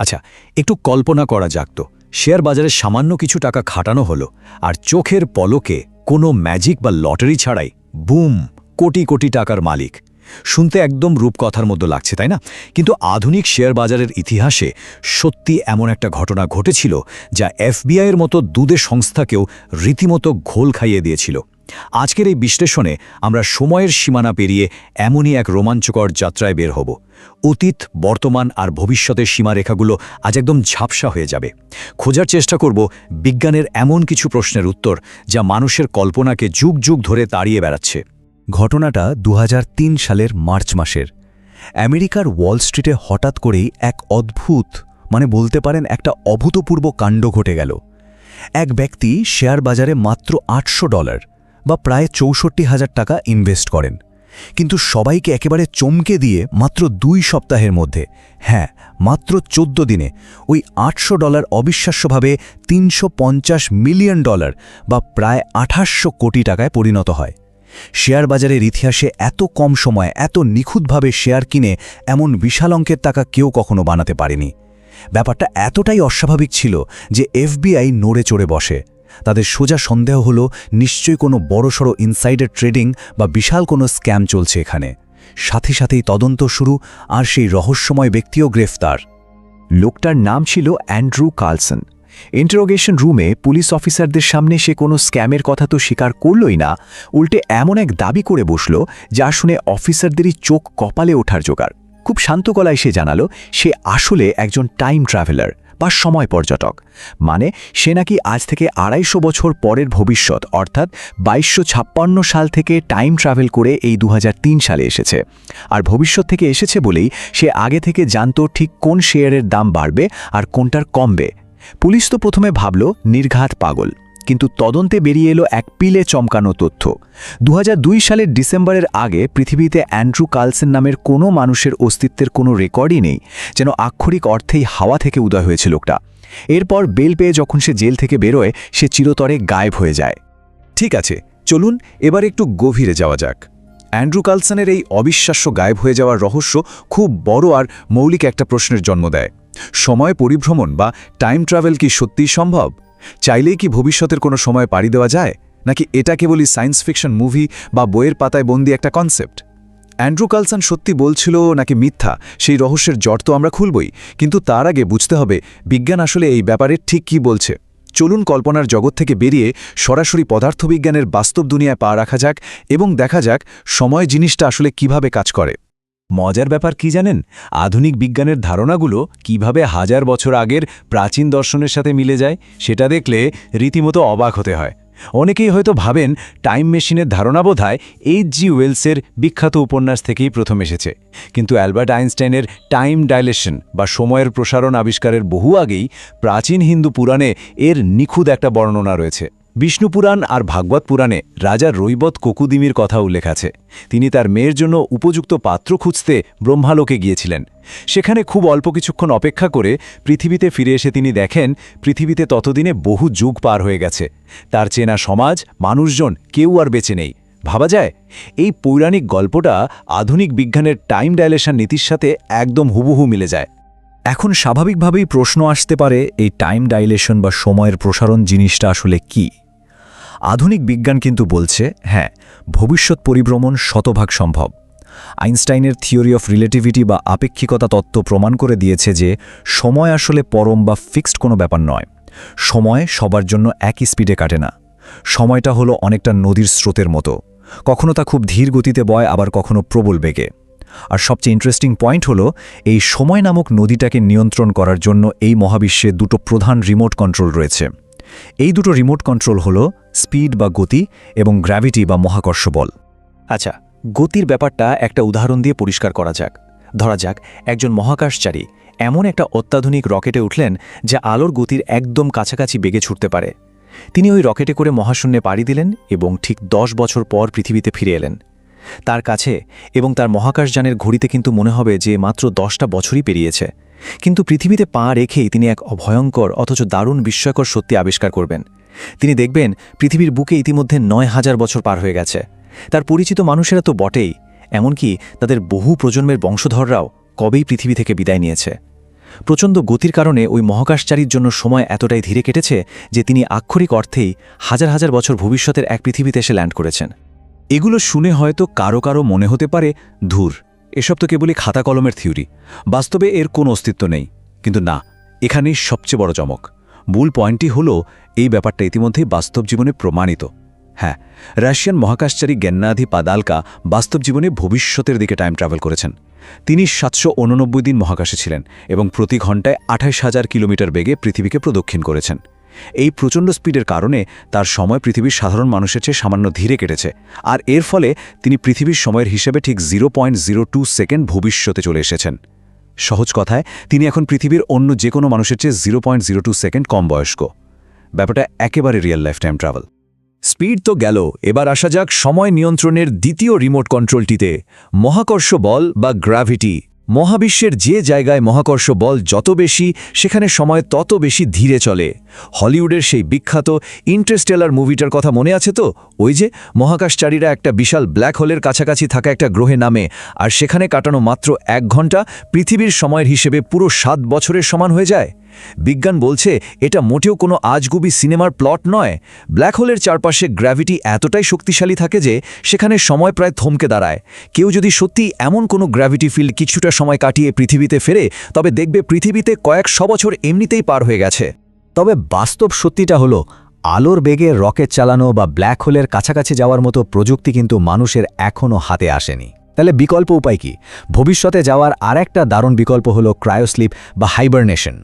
আচ্ছা, একটু কল্পনা করা যাক তো, শেয়ার বাজারে সামান্য কিছু টাকা খাটানো হলো আর চোখের পলকে কোনো ম্যাজিক বা লটারি ছাড়াই বুম, কোটি কোটি টাকার মালিক। শুনতে একদম রূপকথার মতো লাগছে, তাই না? কিন্তু আধুনিক শেয়ার বাজারের ইতিহাসে সত্যি এমন একটা ঘটনা ঘটেছিল যা এফবিআইয়ের মতো দুদে সংস্থাকেও রীতিমতো ঘোল খাইয়ে দিয়েছিল। আজকের এই বিশ্লেষণে আমরা সময়ের সীমানা পেরিয়ে এমনই এক রোমাঞ্চকর যাত্রায় বের হব। অতীত, বর্তমান আর ভবিষ্যতের সীমারেখাগুলো আজ একদম ঝাপসা হয়ে যাবে। খোঁজার চেষ্টা করব বিজ্ঞানের এমন কিছু প্রশ্নের উত্তর যা মানুষের কল্পনাকে যুগ যুগ ধরে তাড়িয়ে বেড়াচ্ছে। ঘটনাটা ২০০৩ সালের মার্চ মাসের। আমেরিকার ওয়াল স্ট্রিটে হঠাৎ করেই এক অদ্ভুত, বলতে পারেন একটা অভূতপূর্ব কাণ্ড ঘটে গেল। এক ব্যক্তি শেয়ার বাজারে মাত্র $800 বা প্রায় ৬৪,০০০ টাকা ইনভেস্ট করেন, কিন্তু সবাইকে একেবারে চমকে দিয়ে মাত্র ২ সপ্তাহের মধ্যে, হ্যাঁ মাত্র ১৪ দিনে, ওই $800 অবিশ্বাস্যভাবে $৩৫০ মিলিয়ন বা প্রায় ২৮০০ কোটি টাকায় পরিণত হয়। শেয়ার বাজারের ইতিহাসে এত কম সময়ে এত নিখুঁতভাবে শেয়ার কিনে এমন বিশাল অঙ্কের টাকা কেউ কখনো বানাতে পারেনি। ব্যাপারটা এতটাই অস্বাভাবিক ছিল যে এফবিআই নড়ে চড়ে বসে। তাদের সোজা সন্দেহ হলো নিশ্চয়ই কোনো বড়সড় ইনসাইডার ট্রেডিং বা বিশাল কোনো স্ক্যাম চলছে এখানে। সাথে সাথেই তদন্ত শুরু, আর সেই রহস্যময় ব্যক্তিও গ্রেফতার। লোকটার নাম ছিল অ্যান্ড্রু কার্লসন। ইন্টারোগেশন রুমে পুলিশ অফিসারদের সামনে সে কোনো স্ক্যামের কথা তো স্বীকার করলই না, উল্টে এমন এক দাবি করে বসল যা শুনে অফিসারদেরই চোখ কপালে ওঠার জোগাড়। খুব শান্ত গলায় সে জানালো সে আসলে একজন টাইম ট্রাভেলার বা সময় পর্যটক। সে নাকি আজ থেকে ২৫০ বছর পরের ভবিষ্যৎ অর্থাৎ ২২৫৬ সাল থেকে টাইম ট্রাভেল করে এই ২০০৩ সালে এসেছে। আর ভবিষ্যৎ থেকে এসেছে বলেই সে আগে থেকে জানত ঠিক কোন শেয়ারের দাম বাড়বে আর কোনটার কমবে। পুলিশ তো প্রথমে ভাবল নির্ঘাত পাগল, কিন্তু তদন্তে বেরিয়ে এলো এক পিলে চমকানো তথ্য। ২০০২ সালের ডিসেম্বরের আগে পৃথিবীতে অ্যান্ড্রু কার্লসন নামের কোনো মানুষের অস্তিত্বের কোনো রেকর্ডই নেই, যেন আক্ষরিক অর্থেই হাওয়া থেকে উদয় হয়েছে লোকটা। এরপর বেল পেয়ে যখন সে জেল থেকে বেরোয়, সে চিরতরে গায়েব হয়ে যায়। ঠিক আছে, চলুন এবার একটু গভীরে যাওয়া যাক। অ্যান্ড্রু কার্লসনের এই অবিশ্বাস্য গায়েব হয়ে যাওয়ার রহস্য খুব বড় আর মৌলিক একটা প্রশ্নের জন্ম দেয়। সময় পরিভ্রমণ বা টাইম ট্রাভেল কি সত্যিই সম্ভব? চাইলেই কি ভবিষ্যতের কোনো সময় পাড়ি দেওয়া যায়, নাকি এটা কেবলই সায়েন্স ফিকশন মুভি বা বইয়ের পাতায় বন্দি একটা কনসেপ্ট? অ্যান্ড্রু কার্লসন সত্যি বলছিল নাকি মিথ্যা, সেই রহস্যের জট তো আমরা খুলবই, কিন্তু তার আগে বুঝতে হবে বিজ্ঞান আসলে এই ব্যাপারে ঠিক কী বলছে। চলুন কল্পনার জগৎ থেকে বেরিয়ে সরাসরি পদার্থবিজ্ঞানের বাস্তব দুনিয়ায় পা রাখা যাক এবং দেখা যাক সময় জিনিসটা আসলে কিভাবে কাজ করে। মজার ব্যাপার কি জানেন? আধুনিক বিজ্ঞানের ধারণাগুলো কিভাবে হাজার বছর আগের প্রাচীন দর্শনের সাথে মিলে যায় সেটা দেখলে রীতিমতো অবাক হতে হয়। অনেকেই হয়তো ভাবেন টাইম মেশিনের ধারণা বোধহয় এইচ.জি. ওয়েলসের বিখ্যাত উপন্যাস থেকেই প্রথম এসেছে, কিন্তু অ্যালবার্ট আইনস্টাইনের টাইম ডাইলেশন বা সময়ের প্রসারণ আবিষ্কারের বহু আগেই প্রাচীন হিন্দু পুরাণে এর নিখুঁত একটা বর্ণনা রয়েছে। বিষ্ণু পুরাণ আর ভাগবত পুরাণে রাজা রৈবত কোকুদিমির কথা উল্লেখ আছে। তিনি তার মেয়ের জন্য উপযুক্ত পাত্র খুঁজতে ব্রহ্মালোকে গিয়েছিলেন। সেখানে খুব অল্প কিছুক্ষণ অপেক্ষা করে পৃথিবীতে ফিরে এসে তিনি দেখেন পৃথিবীতে ততদিনে বহু যুগ পার হয়ে গেছে। তার চেনা সমাজ, মানুষজন কেউ আর বেঁচে নেই। ভাবা যায় এই পৌরাণিক গল্পটা আধুনিক বিজ্ঞানের টাইম ডাইলেশন নীতির সাথে একদম হুবহু মিলে যায়। এখন স্বাভাবিকভাবেই প্রশ্ন আসতে পারে, এই টাইম ডাইলেশন বা সময়ের প্রসারণ জিনিসটা আসলে কি? আধুনিক বিজ্ঞান কিন্তু বলছে হ্যাঁ, ভবিষ্যৎ পরিভ্রমণ শতভাগ সম্ভব। আইনস্টাইনের থিওরি অফ রিলেটিভিটি বা আপেক্ষিকতা তত্ত্ব প্রমাণ করে দিয়েছে যে সময় আসলে পরম বা ফিক্সড কোনো ব্যাপার নয়। সময় সবার জন্য একই স্পিডে কাটে না। সময়টা হলো অনেকটা নদীর স্রোতের মতো, কখনো তা খুব ধীর গতিতে বয়, আবার কখনো প্রবল বেগে। আর সবচেয়ে ইন্টারেস্টিং পয়েন্ট হলো এই সময় নামক নদীটাকে নিয়ন্ত্রণ করার জন্য এই মহাবিশ্বে দুটো প্রধান রিমোট কন্ট্রোল রয়েছে। এই দুটো রিমোট কন্ট্রোল হলো স্পিড বা গতি এবং গ্র্যাভিটি বা মহাকর্ষ বল। আচ্ছা, গতির ব্যাপারটা একটা উদাহরণ দিয়ে পরিষ্কার করা যাক। ধরা যাক একজন মহাকাশচারী এমন একটা অত্যাধুনিক রকেটে উঠলেন যা আলোর গতির একদম কাছাকাছি বেগে ছুটতে পারে। তিনি ওই রকেটে করে মহাশূন্যে পাড়ি দিলেন এবং ঠিক ১০ বছর পর পৃথিবীতে ফিরে এলেন। তার কাছে এবং তার মহাকাশযানের ঘড়িতে কিন্তু মনে হবে যে মাত্র ১০টা বছরই পেরিয়েছে, কিন্তু পৃথিবীতে পা রেখেই তিনি এক অভয়ঙ্কর অথচ দারুণ বিস্ময়কর সত্যি আবিষ্কার করবেন। তিনি দেখবেন পৃথিবীর বুকে ইতিমধ্যে ৯,০০০ বছর পার হয়ে গেছে। তার পরিচিত মানুষেরা তো বটেই, এমনকি তাদের বহু প্রজন্মের বংশধররাও কবেই পৃথিবী থেকে বিদায় নিয়েছে। প্রচণ্ড গতির কারণে ওই মহাকাশচারীর জন্য সময় এতটাই ধীরে কেটেছে যে তিনি আক্ষরিক অর্থেই হাজার হাজার বছর ভবিষ্যতের এক পৃথিবীতে এসে ল্যান্ড করেছেন। এগুলো শুনে হয়তো কারো কারো মনে হতে পারে ধুর, এসব তো কেবলই খাতা কলমের থিওরি, বাস্তবে এর কোনো অস্তিত্ব নেই। কিন্তু না, এখানেই সবচেয়ে বড় চমক। মূল পয়েন্টটি হলো এই ব্যাপারটা ইতিমধ্যেই বাস্তব জীবনে প্রমাণিত। হ্যাঁ, রাশিয়ান মহাকাশচারী গেন্নাদি পাদালকা বাস্তব জীবনে ভবিষ্যতের দিকে টাইম ট্রাভেল করেছেন। তিনি 789 দিন মহাকাশে ছিলেন এবং প্রতি ঘন্টায় 28,000 কিলোমিটার বেগে পৃথিবীকে প্রদক্ষিণ করেছেন। এই প্রচণ্ড স্পিডের কারণে তার সময় পৃথিবীর সাধারণ মানুষের চেয়ে সামান্য ধীরে কেটেছে, আর এর ফলে তিনি পৃথিবীর সময়ের হিসেবে ঠিক 0.02 সেকেন্ড ভবিষ্যতে চলে এসেছেন। সহজ কথায়, তিনি এখন পৃথিবীর অন্য যে কোনো মানুষের চেয়ে 0.02 সেকেন্ড কম বয়স্ক। ব্যাপারটা একেবারে real life time travel. Speed তো গেল, এবার আসা যাক সময় নিয়ন্ত্রণের দ্বিতীয় রিমোট কন্ট্রোলটিতে, মহাকর্ষ বল বা গ্র্যাভিটি। মহাবিশ্বের যে জায়গায় মহাকর্ষ বল যত বেশি, সেখানে সময় তত বেশি ধীরে চলে। হলিউডের সেই বিখ্যাত ইন্টারস্টেলার মুভিটার কথা মনে আছে তো? ওই যে মহাকাশচারীরা একটা বিশাল ব্ল্যাক হোলের কাছাকাছি থাকা একটা গ্রহে নামে, আর সেখানে কাটানো মাত্র 1 ঘন্টা পৃথিবীর সময়ের হিসেবে পুরো 7 বছরের সমান হয়ে যায়। বিজ্ঞান বলছে এটা মোটেও কোনো আজগুবি সিনেমার প্লট নয়। ব্ল্যাক হোলের চারপাশে গ্র্যাভিটি এতটাই শক্তিশালী থাকে যে সেখানে সময় প্রায় থমকে দাঁড়ায়। কেউ যদি সত্যি এমন কোনো গ্র্যাভিটি ফিল্ড কিছুটা সময় কাটিয়ে পৃথিবীতে ফেরে, তবে দেখবে পৃথিবীতে কয়েকশো বছর এমনিতেই পার হয়ে গেছে। তবে বাস্তব সত্যিটা হলো, আলোর বেগে রকেট চালানো বা ব্ল্যাক হোলের কাছাকাছি যাওয়ার মতো প্রযুক্তি কিন্তু মানুষের এখনও হাতে আসেনি। তাহলে বিকল্প উপায় কি? ভবিষ্যতে যাওয়ার আরেকটা দারুণ বিকল্প হলো ক্রায়োস্লিপ বা হাইবারনেশন।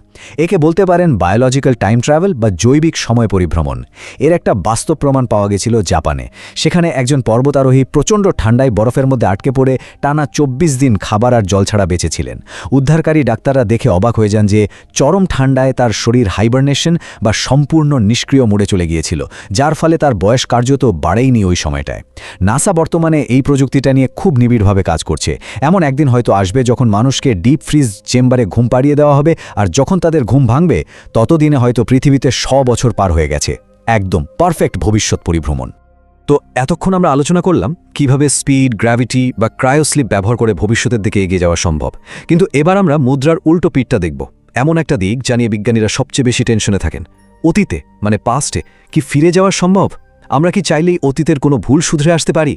একে বলতে পারেন বায়োলজিক্যাল টাইম ট্রাভেল বা জৈবিক সময় পরিভ্রমণ। এর একটা বাস্তব প্রমাণ পাওয়া গেছিল জাপানে। সেখানে একজন পর্বতারোহী প্রচণ্ড ঠান্ডায় বরফের মধ্যে আটকে পড়ে টানা 24 দিন খাবার আর জল ছাড়া বেঁচেছিলেন। উদ্ধারকারী ডাক্তাররা দেখে অবাক হয়ে যান যে চরম ঠান্ডায় তার শরীর হাইবারনেশন বা সম্পূর্ণ নিষ্ক্রিয় মোডে চলে গিয়েছিল, যার ফলে তার বয়স কার্যত বাড়েইনি ওই সময়টায়। নাসা বর্তমানে এই প্রযুক্তিটা নিয়ে খুব নিবিড়ভাবে কাজ করছে। এমন একদিন হয়তো আসবে যখন মানুষকে ডিপ ফ্রিজ চেম্বারে ঘুম পাড়িয়ে দেওয়া হবে, আর যখন তাদের ঘুম ভাঙবে ততদিনে হয়তো পৃথিবীতে 100 বছর পার হয়ে গেছে। একদম পারফেক্ট ভবিষ্যৎ পরিভ্রমণ। তো এতক্ষণ আমরা আলোচনা করলাম কিভাবে স্পিড, গ্র্যাভিটি বা ক্রায়োস্লিপ ব্যবহার করে ভবিষ্যতের দিকে এগিয়ে যাওয়া সম্ভব। কিন্তু এবার আমরা মুদ্রার উল্টো পিঠটা দেখব, এমন একটা দিক জানিয়ে বিজ্ঞানীরা সবচেয়ে বেশি টেনশনে থাকেন। অতীতে মানে পাস্টে কি ফিরে যাওয়া সম্ভব? আমরা কি চাইলেই অতীতের কোনো ভুল শুধরে আসতে পারি?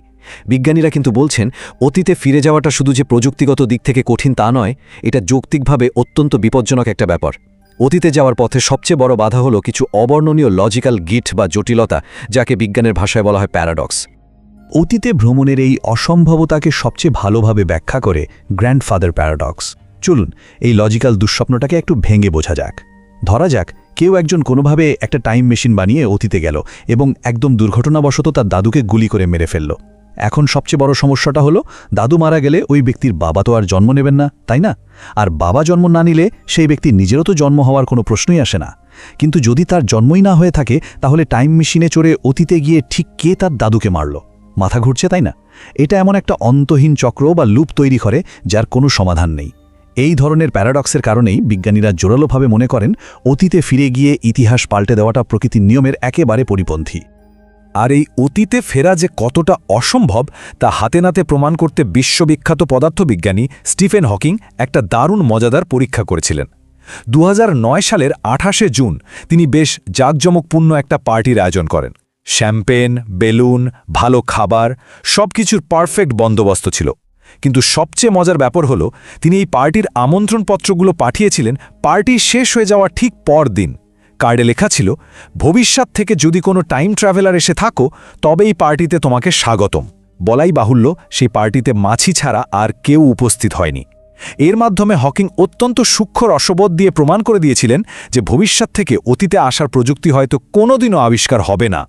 বিজ্ঞানীরা কিন্তু বলছেন অতীতে ফিরে যাওয়াটা শুধু যে প্রযুক্তিগত দিক থেকে কঠিন তা নয়, এটা যৌক্তিকভাবে অত্যন্ত বিপজ্জনক একটা ব্যাপার। অতীতে যাওয়ার পথে সবচেয়ে বড় বাধা হলো কিছু অবর্ণনীয় লজিক্যাল গিট বা জটিলতা, যাকে বিজ্ঞানের ভাষায় বলা হয় প্যারাডক্স। অতীতে ভ্রমণের এই অসম্ভবতাকে সবচেয়ে ভালোভাবে ব্যাখ্যা করে গ্র্যান্ডফাদার প্যারাডক্স। চলুন এই লজিক্যাল দুঃস্বপ্নটাকে একটু ভেঙে বোঝা যাক। ধরা যাক কেউ একজন কোনোভাবে একটা টাইম মেশিন বানিয়ে অতীতে গেল এবং একদম দুর্ঘটনাবশত তার দাদুকে গুলি করে মেরে ফেলল। এখন সবচেয়ে বড় সমস্যাটা হলো, দাদু মারা গেলে ওই ব্যক্তির বাবা তো আর জন্ম নেবেন না, তাই না? আর বাবা জন্ম না নিলে সেই ব্যক্তির নিজেরও তো জন্ম হওয়ার কোনো প্রশ্নই আসে না। কিন্তু যদি তার জন্মই না হয়ে থাকে, তাহলে টাইম মেশিনে চড়ে অতীতে গিয়ে ঠিক কে তার দাদুকে মারল? মাথা ঘুরছে, তাই না? এটা এমন একটা অন্তহীন চক্র বা লুপ তৈরি করে যার কোনো সমাধান নেই। এই ধরনের প্যারাডক্সের কারণেই বিজ্ঞানীরা জোরালোভাবে মনে করেন অতীতে ফিরে গিয়ে ইতিহাস পাল্টে দেওয়াটা প্রকৃতির নিয়মের একেবারে পরিপন্থী। আর এই অতীতে ফেরা যে কতটা অসম্ভব তা হাতে নাতে প্রমাণ করতে বিশ্ববিখ্যাত পদার্থবিজ্ঞানী স্টিফেন হকিং একটা দারুণ মজাদার পরীক্ষা করেছিলেন। 2009 সালের 28শে জুন তিনি বেশ জাঁকজমকপূর্ণ একটা পার্টির আয়োজন করেন। শ্যাম্পেন, বেলুন, ভালো খাবার, সবকিছুর পারফেক্ট বন্দোবস্ত ছিল। কিন্তু সবচেয়ে মজার ব্যাপার হলো, তিনি এই পার্টির আমন্ত্রণপত্রগুলো পাঠিয়েছিলেন পার্টি শেষ হয়ে যাওয়ার ঠিক পর দিন। কার্ডে লেখা ছিল, ভবিষ্যৎ থেকে যদি কোনো টাইম ট্রাভেলার এসে থাকো তবে এই পার্টিতে তোমাকে স্বাগতম। বলাই বাহুল্য, সেই পার্টিতে মাছি ছাড়া আর কেউ উপস্থিত হয়নি। এর মাধ্যমে হকিং অত্যন্ত সূক্ষ্ম রসবোধ দিয়ে প্রমাণ করে দিয়েছিলেন যে ভবিষ্যৎ থেকে অতীতে আসার প্রযুক্তি হয়তো কোনোদিনও আবিষ্কার হবে না।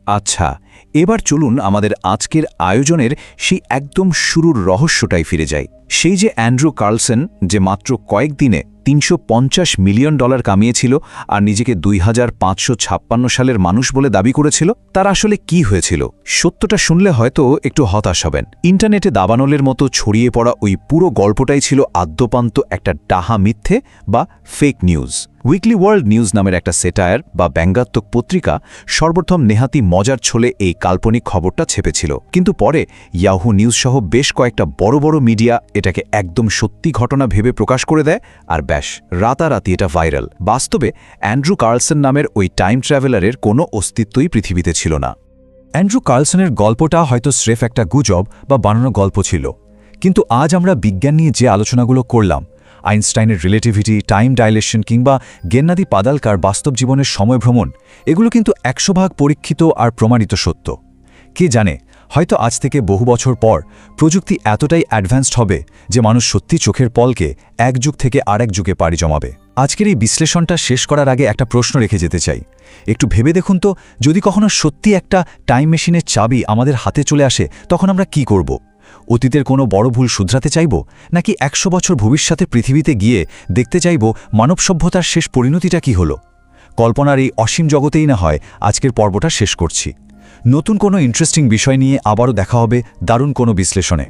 আচ্ছা, এবার চলুন আমাদের আজকের আয়োজনের সেই একদম শুরুর রহস্যটাই ফিরে যাই। সেই যে অ্যান্ড্রু কার্লসন, যে মাত্র কয়েকদিনে $350 মিলিয়ন কামিয়েছিল আর নিজেকে 2556 সালের মানুষ বলে দাবি করেছিল, তার আসলে কি হয়েছিল? সত্যটা শুনলে হয়তো একটু হতাশ হবেন। ইন্টারনেটে দাবানলের মতো ছড়িয়ে পড়া ওই পুরো গল্পটাই ছিল আদ্যোপান্ত একটা ডাহা মিথ্যে বা fake news. Weekly world news নামের একটা সেটায়ার বা ব্যঙ্গাত্মক পত্রিকা সর্বপ্রথম নেহাতি মজার ছলে এই কাল্পনিক খবরটা ছেপেছিল, কিন্তু পরে ইয়াহু নিউজ সহ বেশ কয়েকটা বড় বড় মিডিয়া এটাকে একদম সত্যি ঘটনা ভেবে প্রকাশ করে দেয়, আর ব্যাস রাতারাতি এটা ভাইরাল। বাস্তবে অ্যান্ড্রু কার্লসন নামের ওই টাইম ট্রাভেলারের কোনো অস্তিত্বই পৃথিবীতে ছিল না। অ্যান্ড্রু কার্লসনের গল্পটা হয়তো স্রেফ একটা গুজব বা বানানো গল্প ছিল, কিন্তু আজ আমরা বিজ্ঞান নিয়ে যে আলোচনাগুলো করলাম, আইনস্টাইনের রিলেটিভিটি, টাইম ডাইলেশন কিংবা গেন্নাদি পাদালকার বাস্তব জীবনের সময়ভ্রমণ, এগুলো কিন্তু 100% পরীক্ষিত আর প্রমাণিত সত্য। কে জানে, হয়তো আজ থেকে বহু বছর পর প্রযুক্তি এতটাই অ্যাডভান্সড হবে যে মানুষ সত্যি চোখের পলকে এক যুগ থেকে আরেক যুগে পাড়ি জমাবে। আজকের এই বিশ্লেষণটা শেষ করার আগে একটা প্রশ্ন রেখে যেতে চাই। একটু ভেবে দেখুন তো, যদি কখনো সত্যি একটা টাইম মেশিনের চাবি আমাদের হাতে চলে আসে, তখন আমরা কি করব? অতীতের কোনো বড় ভুল শুধরাতে চাইব, নাকি 100 বছর ভবিষ্যতে পৃথিবীতে গিয়ে দেখতে চাইব মানব সভ্যতার শেষ পরিণতিটা কি হলো? কল্পনার এই অসীম জগতেই না হয় আজকের পর্বটা শেষ করছি। নতুন কোনো ইন্টারেস্টিং বিষয় নিয়ে আবারও দেখা হবে দারুণ কোনো বিশ্লেষণে।